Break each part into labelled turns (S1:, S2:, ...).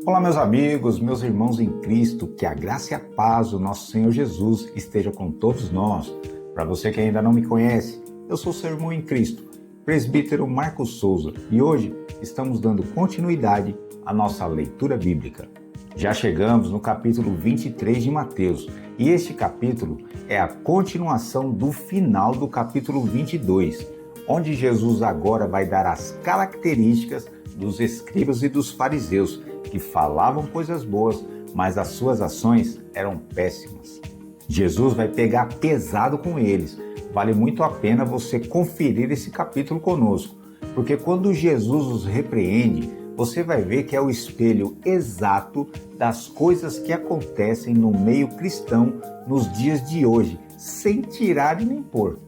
S1: Olá, meus amigos, meus irmãos em Cristo, que a graça e a paz do nosso Senhor Jesus esteja com todos nós. Para você que ainda não me conhece, eu sou seu irmão em Cristo, presbítero Marcos Souza, e hoje estamos dando continuidade à nossa leitura bíblica. Já chegamos no capítulo 23 de Mateus, e este capítulo é a continuação do final do capítulo 22, onde Jesus agora vai dar as características dos escribas e dos fariseus, que falavam coisas boas, mas as suas ações eram péssimas. Jesus vai pegar pesado com eles. Vale muito a pena você conferir esse capítulo conosco, porque quando Jesus os repreende, você vai ver que é o espelho exato das coisas que acontecem no meio cristão nos dias de hoje, sem tirar e nem pôr.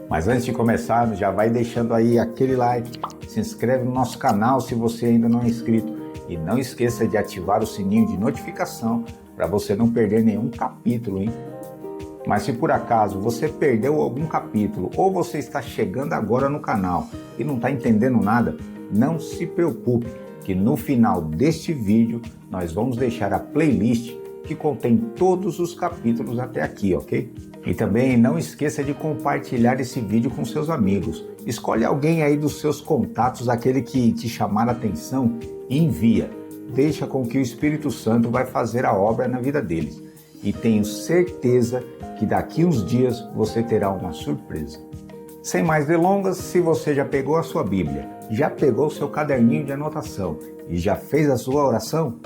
S1: Mas antes de começarmos, já vai deixando aí aquele like, se inscreve no nosso canal se você ainda não é inscrito e não esqueça de ativar o sininho de notificação para você não perder nenhum capítulo, hein? Mas se por acaso você perdeu algum capítulo ou você está chegando agora no canal e não está entendendo nada, não se preocupe, que no final deste vídeo nós vamos deixar a playlist que contém todos os capítulos até aqui, ok? E também não esqueça de compartilhar esse vídeo com seus amigos. Escolhe alguém aí dos seus contatos, aquele que te chamar a atenção, e envia. Deixa com que o Espírito Santo vai fazer a obra na vida deles. E tenho certeza que daqui uns dias você terá uma surpresa. Sem mais delongas, se você já pegou a sua Bíblia, já pegou o seu caderninho de anotação e já fez a sua oração,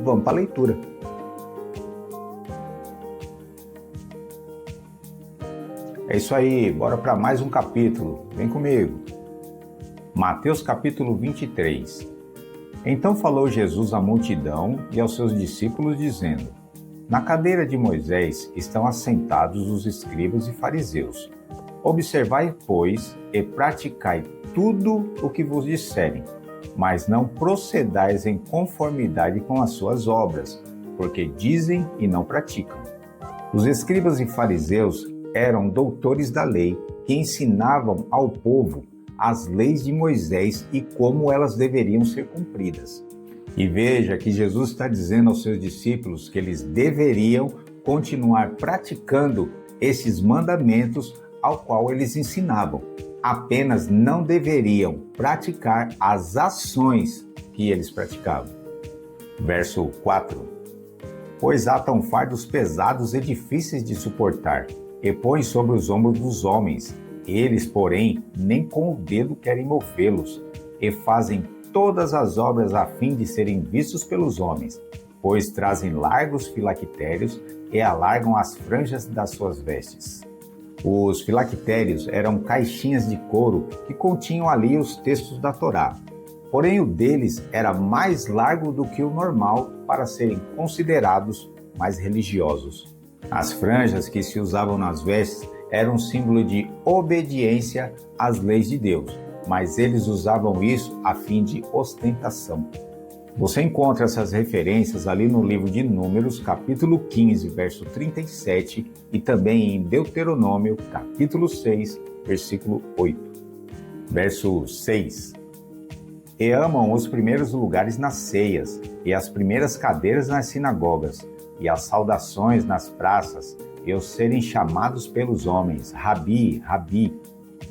S1: vamos para a leitura. É isso aí, bora para mais um capítulo. Vem comigo. Mateus capítulo 23. Então falou Jesus à multidão e aos seus discípulos, dizendo: Na cadeira de Moisés estão assentados os escribas e fariseus. Observai, pois, e praticai tudo o que vos disserem, mas não procedais em conformidade com as suas obras, porque dizem e não praticam. Os escribas e fariseus eram doutores da lei que ensinavam ao povo as leis de Moisés e como elas deveriam ser cumpridas. E veja que Jesus está dizendo aos seus discípulos que eles deveriam continuar praticando esses mandamentos ao qual eles ensinavam. Apenas não deveriam praticar as ações que eles praticavam. Verso 4. Pois atam fardos pesados e difíceis de suportar, e põem sobre os ombros dos homens. Eles, porém, nem com o dedo querem movê-los, e fazem todas as obras a fim de serem vistos pelos homens, pois trazem largos filactérios e alargam as franjas das suas vestes. Os filactérios eram caixinhas de couro que continham ali os textos da Torá. Porém, o deles era mais largo do que o normal para serem considerados mais religiosos. As franjas que se usavam nas vestes eram um símbolo de obediência às leis de Deus, mas eles usavam isso a fim de ostentação. Você encontra essas referências ali no livro de Números, capítulo 15, verso 37, e também em Deuteronômio, capítulo 6, versículo 8. Verso 6. E amam os primeiros lugares nas ceias, e as primeiras cadeiras nas sinagogas, e as saudações nas praças, e os serem chamados pelos homens, Rabi, Rabi.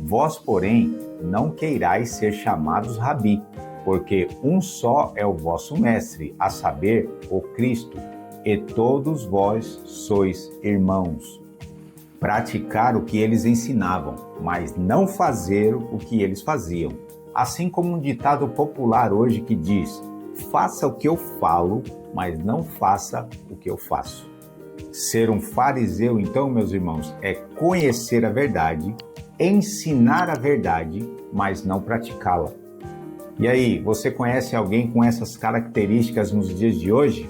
S1: Vós, porém, não queirais ser chamados Rabi, porque um só é o vosso mestre, a saber, o Cristo, e todos vós sois irmãos. Praticar o que eles ensinavam, mas não fazer o que eles faziam. Assim como um ditado popular hoje que diz: faça o que eu falo, mas não faça o que eu faço. Ser um fariseu, então, meus irmãos, é conhecer a verdade, ensinar a verdade, mas não praticá-la. E aí, você conhece alguém com essas características nos dias de hoje?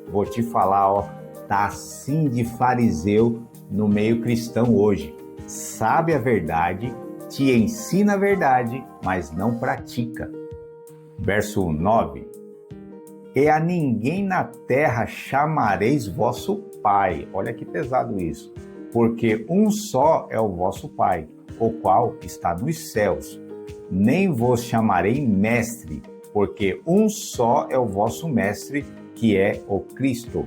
S1: Vou te falar, tá assim de fariseu no meio cristão hoje. Sabe a verdade, te ensina a verdade, mas não pratica. Verso 9. E a ninguém na terra chamareis vosso Pai. Olha que pesado isso. Porque um só é o vosso Pai, o qual está nos céus. Nem vos chamarei mestre, porque um só é o vosso mestre, que é o Cristo.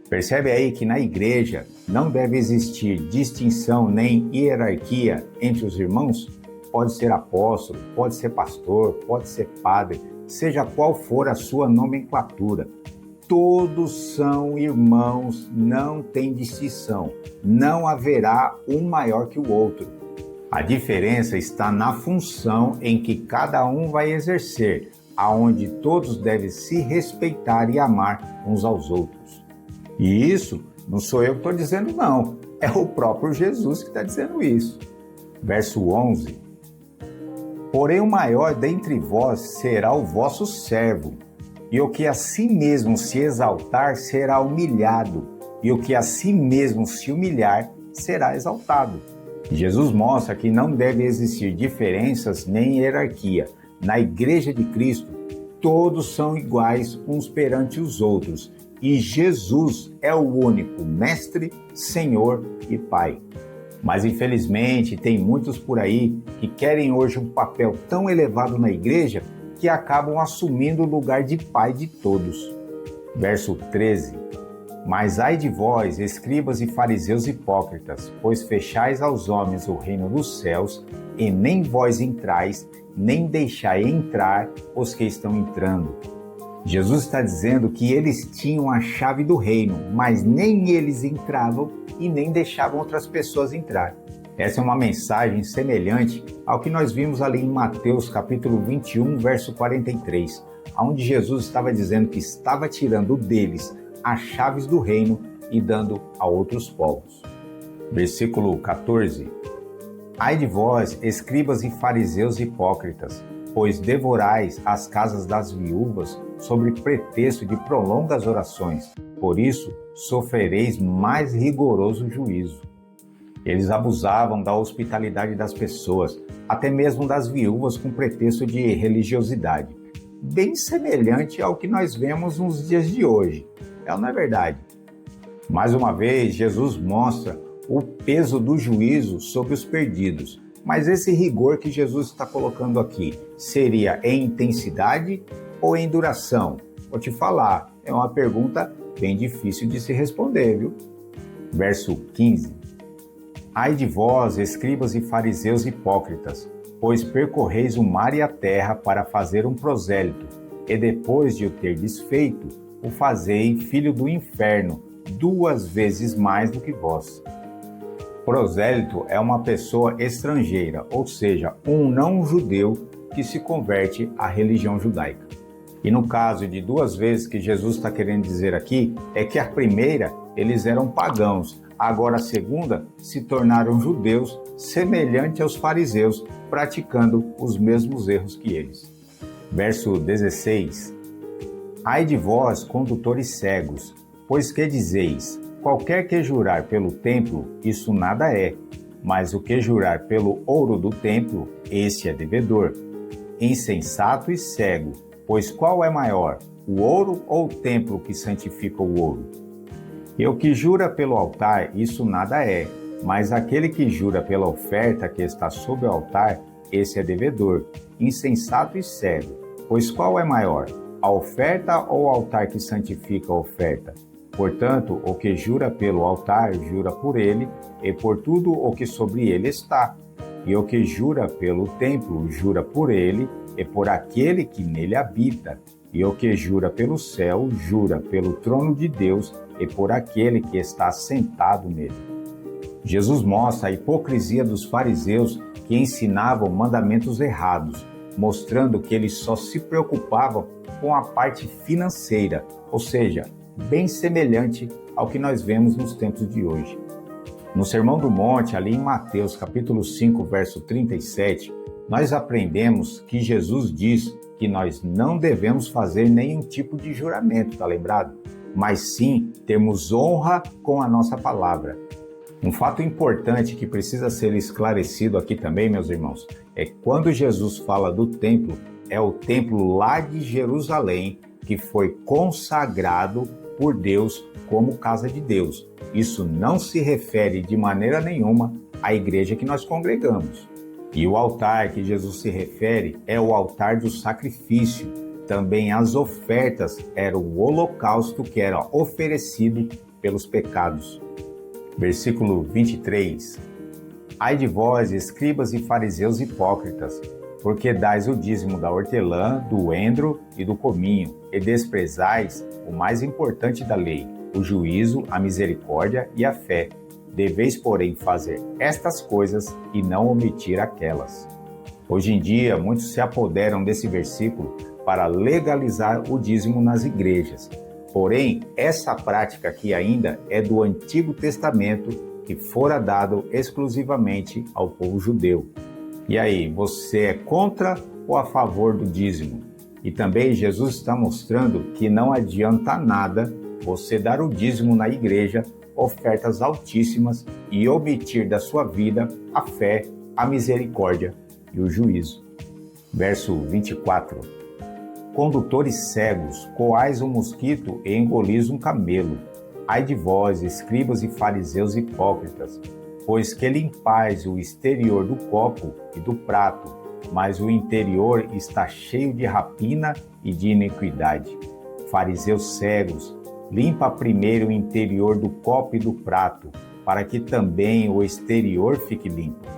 S1: Percebe aí que na igreja não deve existir distinção nem hierarquia entre os irmãos? Pode ser apóstolo, pode ser pastor, pode ser padre, seja qual for a sua nomenclatura. Todos são irmãos, não tem distinção, não haverá um maior que o outro. A diferença está na função em que cada um vai exercer, aonde todos devem se respeitar e amar uns aos outros. E isso não sou eu que estou dizendo, não. É o próprio Jesus que está dizendo isso. Verso 11. Porém o maior dentre vós será o vosso servo, e o que a si mesmo se exaltar será humilhado, e o que a si mesmo se humilhar será exaltado. Jesus mostra que não deve existir diferenças nem hierarquia. Na Igreja de Cristo, todos são iguais uns perante os outros, e Jesus é o único Mestre, Senhor e Pai. Mas infelizmente tem muitos por aí que querem hoje um papel tão elevado na igreja que acabam assumindo o lugar de Pai de todos. Verso 13. Mas ai de vós, escribas e fariseus hipócritas, pois fechais aos homens o reino dos céus, e nem vós entrais, nem deixai entrar os que estão entrando. Jesus está dizendo que eles tinham a chave do reino, mas nem eles entravam e nem deixavam outras pessoas entrar. Essa é uma mensagem semelhante ao que nós vimos ali em Mateus capítulo 21, verso 43, onde Jesus estava dizendo que estava tirando deles as chaves do reino e dando a outros povos. Versículo 14. Ai de vós, escribas e fariseus hipócritas, pois devorais as casas das viúvas sob pretexto de prolongas orações. Por isso, sofrereis mais rigoroso juízo. Eles abusavam da hospitalidade das pessoas, até mesmo das viúvas, com pretexto de religiosidade. Bem semelhante ao que nós vemos nos dias de hoje. Não é verdade? Mais uma vez, Jesus mostra o peso do juízo sobre os perdidos. Mas esse rigor que Jesus está colocando aqui, seria em intensidade ou em duração? Vou te falar, é uma pergunta bem difícil de se responder, viu? Verso 15. Ai de vós, escribas e fariseus hipócritas, pois percorreis o mar e a terra para fazer um prosélito, e depois de o ter desfeito, o fazei filho do inferno, 2 vezes mais do que vós. Prosélito é uma pessoa estrangeira, ou seja, um não-judeu que se converte à religião judaica. E no caso de 2 vezes que Jesus está querendo dizer aqui, é que a primeira eles eram pagãos, agora a segunda se tornaram judeus, semelhante aos fariseus, praticando os mesmos erros que eles. Verso 16. Ai de vós, condutores cegos, pois que dizeis? Qualquer que jurar pelo templo, isso nada é, mas o que jurar pelo ouro do templo, esse é devedor. Insensato e cego, pois qual é maior, o ouro ou o templo que santifica o ouro? E o que jura pelo altar, isso nada é, mas aquele que jura pela oferta que está sob o altar, esse é devedor. Insensato e cego, pois qual é maior, a oferta ou o altar que santifica a oferta? Portanto, o que jura pelo altar, jura por ele, e por tudo o que sobre ele está. E o que jura pelo templo, jura por ele, e por aquele que nele habita. E o que jura pelo céu, jura pelo trono de Deus, e por aquele que está sentado nele. Jesus mostra a hipocrisia dos fariseus que ensinavam mandamentos errados, mostrando que eles só se preocupavam com a parte financeira, ou seja, bem semelhante ao que nós vemos nos tempos de hoje. No Sermão do Monte, ali em Mateus capítulo 5, verso 37, nós aprendemos que Jesus diz que nós não devemos fazer nenhum tipo de juramento, tá lembrado? Mas sim, temos honra com a nossa palavra. Um fato importante que precisa ser esclarecido aqui também, meus irmãos, é que quando Jesus fala do templo, é o templo lá de Jerusalém, que foi consagrado por Deus como casa de Deus. Isso não se refere de maneira nenhuma à igreja que nós congregamos. E o altar que Jesus se refere é o altar do sacrifício. Também as ofertas eram o holocausto que era oferecido pelos pecados. Versículo 23. Ai de vós, escribas e fariseus hipócritas, porque dais o dízimo da hortelã, do endro e do cominho, e desprezais o mais importante da lei, o juízo, a misericórdia e a fé. Deveis, porém, fazer estas coisas e não omitir aquelas. Hoje em dia, muitos se apoderam desse versículo para legalizar o dízimo nas igrejas. Porém, essa prática aqui ainda é do Antigo Testamento, que fora dado exclusivamente ao povo judeu. E aí, você é contra ou a favor do dízimo? E também Jesus está mostrando que não adianta nada você dar o dízimo na igreja, ofertas altíssimas, e omitir da sua vida a fé, a misericórdia e o juízo. Verso 24. Condutores cegos, coais um mosquito e engolis um camelo. Ai de vós, escribas e fariseus hipócritas, pois que limpais o exterior do copo e do prato, mas o interior está cheio de rapina e de iniquidade. Fariseus cegos, limpa primeiro o interior do copo e do prato, para que também o exterior fique limpo.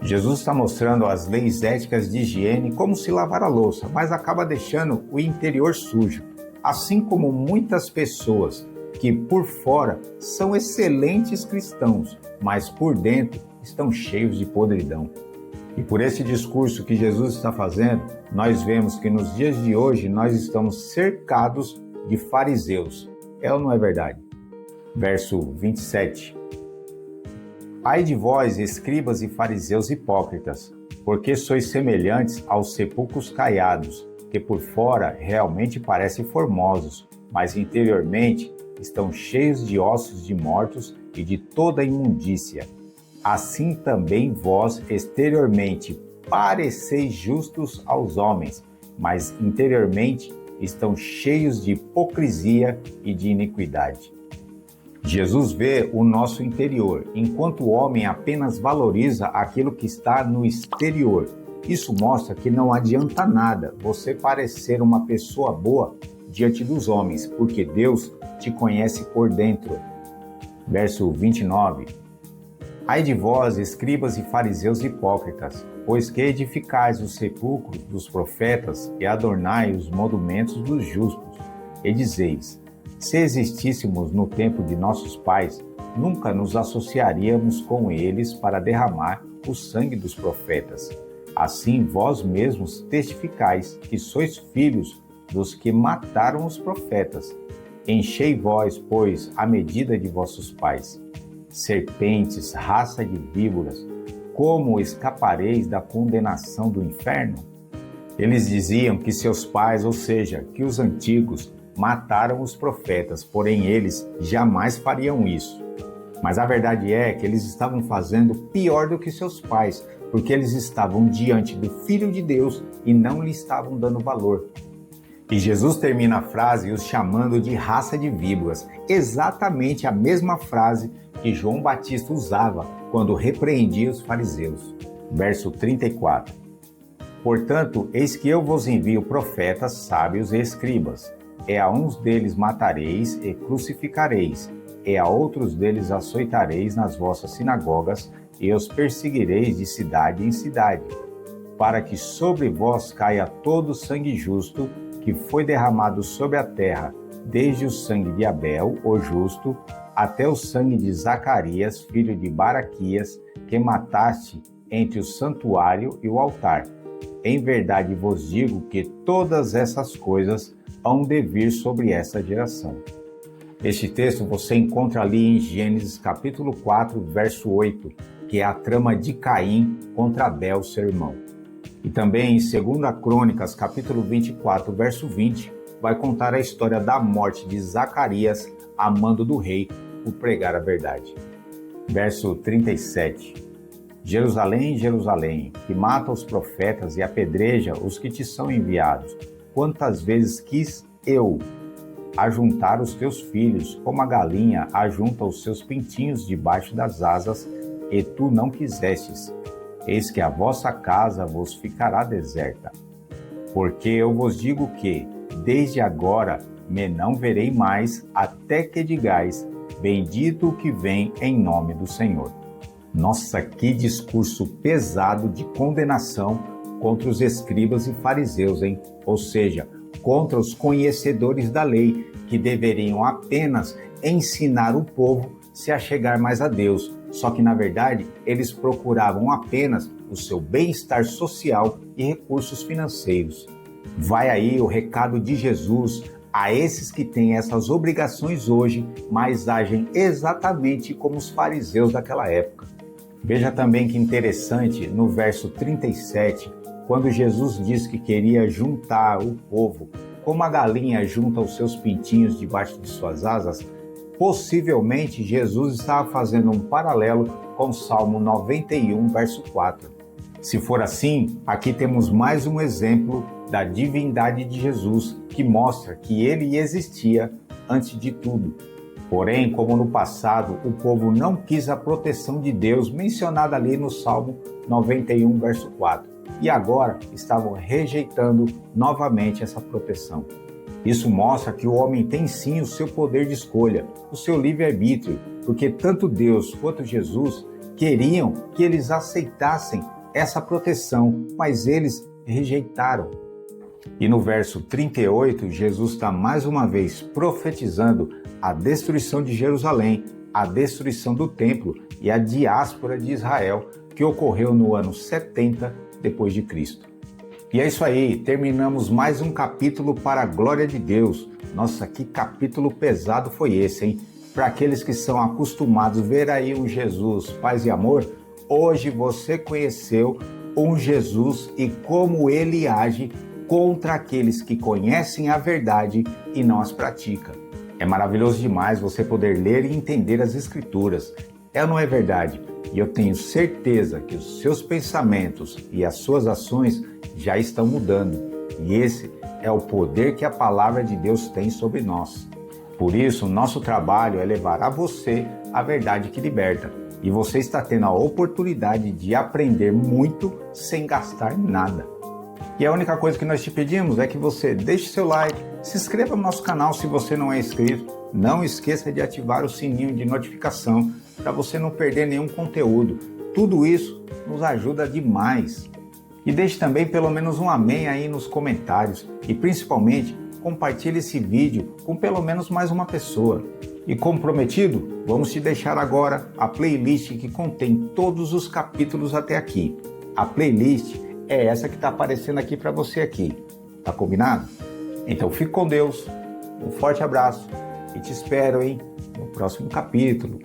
S1: Jesus está mostrando as leis éticas de higiene como se lavar a louça, mas acaba deixando o interior sujo, assim como muitas pessoas que por fora são excelentes cristãos, mas por dentro estão cheios de podridão. E por esse discurso que Jesus está fazendo, nós vemos que nos dias de hoje nós estamos cercados de fariseus. É ou não é verdade? Verso 27. Ai de vós, escribas e fariseus hipócritas, porque sois semelhantes aos sepulcros caiados, que por fora realmente parecem formosos, mas interiormente estão cheios de ossos de mortos e de toda imundícia. Assim também vós exteriormente pareceis justos aos homens, mas interiormente estão cheios de hipocrisia e de iniquidade. Jesus vê o nosso interior, enquanto o homem apenas valoriza aquilo que está no exterior. Isso mostra que não adianta nada você parecer uma pessoa boa diante dos homens, porque Deus te conhece por dentro. Verso 29. Ai de vós, escribas e fariseus hipócritas, pois que edificais os sepulcros dos profetas e adornai os monumentos dos justos, e dizeis: se existíssemos no tempo de nossos pais, nunca nos associaríamos com eles para derramar o sangue dos profetas. Assim vós mesmos testificais que sois filhos dos que mataram os profetas. Enchei vós, pois, a medida de vossos pais. Serpentes, raça de víboras, como escapareis da condenação do inferno? Eles diziam que seus pais, ou seja, que os antigos, mataram os profetas, porém eles jamais fariam isso. Mas a verdade é que eles estavam fazendo pior do que seus pais, porque eles estavam diante do Filho de Deus e não lhe estavam dando valor. E Jesus termina a frase os chamando de raça de víboras, exatamente a mesma frase que João Batista usava quando repreendia os fariseus. Verso 34. Portanto, eis que eu vos envio profetas, sábios e escribas. E a uns deles matareis e crucificareis, e a outros deles açoitareis nas vossas sinagogas, e os perseguireis de cidade em cidade, para que sobre vós caia todo o sangue justo que foi derramado sobre a terra, desde o sangue de Abel, o justo, até o sangue de Zacarias, filho de Baraquias, que mataste entre o santuário e o altar. Em verdade vos digo que todas essas coisas hão de vir sobre essa geração. Este texto você encontra ali em Gênesis capítulo 4, verso 8, que é a trama de Caim contra Abel, seu irmão. E também em 2 Crônicas, capítulo 24, verso 20, vai contar a história da morte de Zacarias a mando do rei por pregar a verdade. Verso 37. Jerusalém, Jerusalém, que mata os profetas e apedreja os que te são enviados, quantas vezes quis eu ajuntar os teus filhos, como a galinha ajunta os seus pintinhos debaixo das asas, e tu não quisestes. eis que a vossa casa vos ficará deserta. Porque eu vos digo que, desde agora, me não verei mais, até que digais, bendito o que vem em nome do Senhor. Nossa, que discurso pesado de condenação contra os escribas e fariseus, hein? Ou seja, contra os conhecedores da lei, que deveriam apenas ensinar o povo se achegar mais a Deus. Só que, na verdade, eles procuravam apenas o seu bem-estar social e recursos financeiros. Vai aí o recado de Jesus a esses que têm essas obrigações hoje, mas agem exatamente como os fariseus daquela época. Veja também que interessante no verso 37, quando Jesus diz que queria juntar o povo, como a galinha junta os seus pintinhos debaixo de suas asas. Possivelmente Jesus estava fazendo um paralelo com o Salmo 91, verso 4. Se for assim, aqui temos mais um exemplo da divindade de Jesus, que mostra que ele existia antes de tudo. Porém, como no passado, o povo não quis a proteção de Deus mencionada ali no Salmo 91, verso 4, e agora estavam rejeitando novamente essa proteção. Isso mostra que o homem tem sim o seu poder de escolha, o seu livre-arbítrio, porque tanto Deus quanto Jesus queriam que eles aceitassem essa proteção, mas eles rejeitaram. E no verso 38, Jesus está mais uma vez profetizando a destruição de Jerusalém, a destruição do templo e a diáspora de Israel, que ocorreu no ano 70 depois de Cristo. E é isso aí, terminamos mais um capítulo para a glória de Deus. Nossa, que capítulo pesado foi esse, hein? Para aqueles que são acostumados a ver aí um Jesus, paz e amor, hoje você conheceu um Jesus e como ele age contra aqueles que conhecem a verdade e não as praticam. É maravilhoso demais você poder ler e entender as Escrituras. É ou não é verdade? E eu tenho certeza que os seus pensamentos e as suas ações já estão mudando. E esse é o poder que a palavra de Deus tem sobre nós. Por isso, nosso trabalho é levar a você a verdade que liberta. E você está tendo a oportunidade de aprender muito sem gastar nada. E a única coisa que nós te pedimos é que você deixe seu like, se inscreva no nosso canal se você não é inscrito. Não esqueça de ativar o sininho de notificação para você não perder nenhum conteúdo. Tudo isso nos ajuda demais. E deixe também pelo menos um amém aí nos comentários. E principalmente, compartilhe esse vídeo com pelo menos mais uma pessoa. E como prometido, vamos te deixar agora a playlist que contém todos os capítulos até aqui. A playlist é essa que está aparecendo aqui para você aqui. Tá combinado? Então fique com Deus, um forte abraço e te espero, hein, no próximo capítulo.